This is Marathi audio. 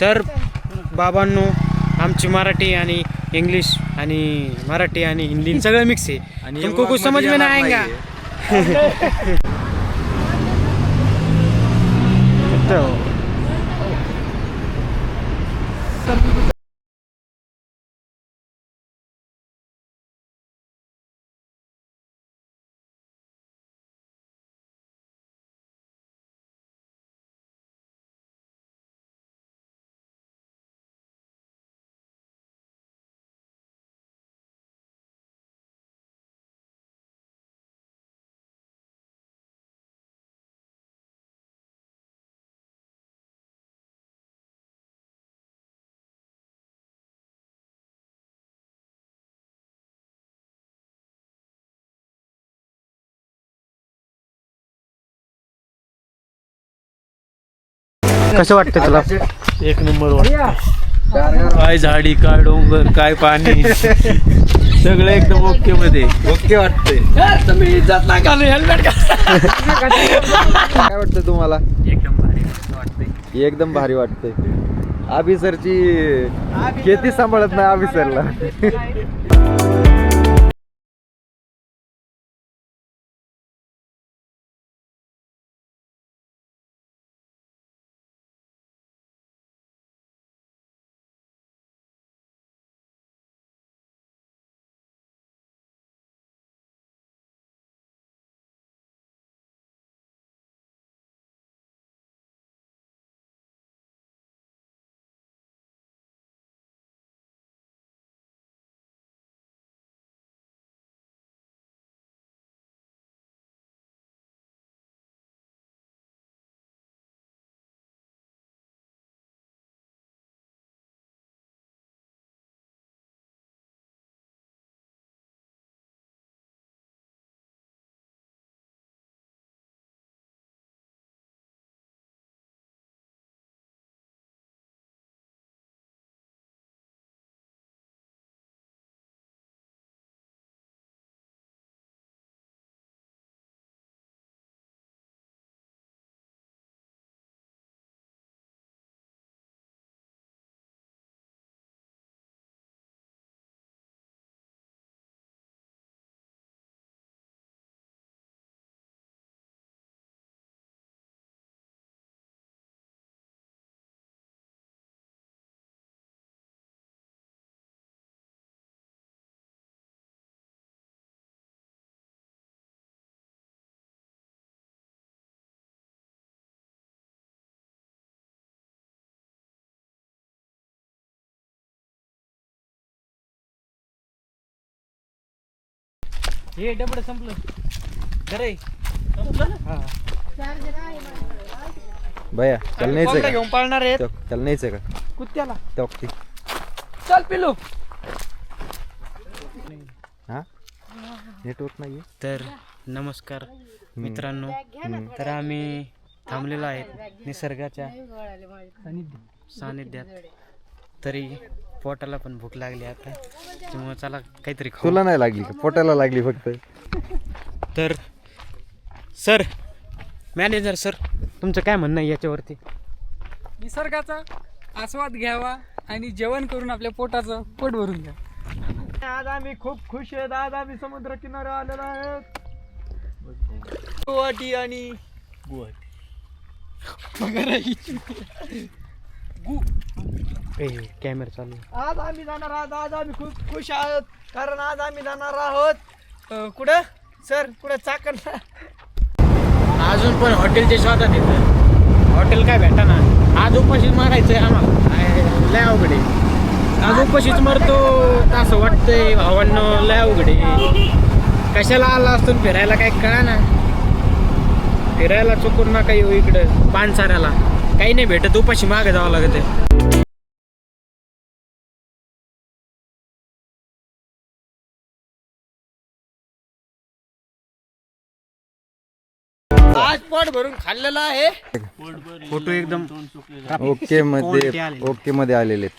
तर बाबांनो आमची मराठी आणि इंग्लिश आणि मराठी आणि हिंदी सगळं मिक्स आहे आणि तुमको कुछ समझ में नहीं आएगा. कसं वाटतं तुला? एक नंबर वाटतं. काय झाडी काय डोंगर काय पाणी सगळं एकदम ओके मध्ये ओके वाटतंय. तुम्ही जात नाही का हेल्मेट काय वाटतं तुम्हाला? एकदम भारी वाटतंय. एकदम भारी वाटतंय. ऑफिसरची खेती सांभाळत नाही ऑफिसरला. हे डबड संपलं खरंय. भैया चल न्यायचंय का? घेऊन पाळणार आहेत चल न्यायचंय का? कुत्त्याला. टॉक्टी. चल पिलू. हा नेटवर्क नाहीये. तर नमस्कार मित्रांनो. तर आम्ही थांबलेलो आहेत निसर्गाच्या सानिध्यात. तरी पोटाला पण भूक लागली आता त्यामुळे चला काहीतरी खाऊ. तुला नाही लागली का? पोटाला लागली फक्त. तर सर मॅनेजर सर तुमचं काय म्हणणं आहे याच्यावरती? निसर्गाचा आस्वाद घ्यावा आणि जेवण करून आपल्या पोटाचं पोट भरून घ्या. आज आम्ही खूप खुश आहेत. आज आम्ही समुद्र किनारे आलेलो आहोत. गुवाहाटी आणि कॅमेरा चालू. आज आम्ही जाणार आहोत. आज आम्ही खूप खुश आहोत कारण आज आम्ही जाणार आहोत कुठं सर कुठं चाकण. अजून पण हॉटेलच्या शोधात येतं. हॉटेल काय भेटा ना. आज उपाशीच मारायचंय आम्हाला. लय अवघड आहे. आज उपाशीच मरतो असं वाटतंय भावांनो. लय अवघड आहे. कशाला आला असतो फिरायला काय कळा ना. फिरायला चुकून नका येऊ इकडं पानसाऱ्याला. काही नाही भेटत. उपाशी मागे जावं लागत आहे. आज पोट भरून खाल्लेला आहे. फोटो एकदम ओके मध्ये आलेले.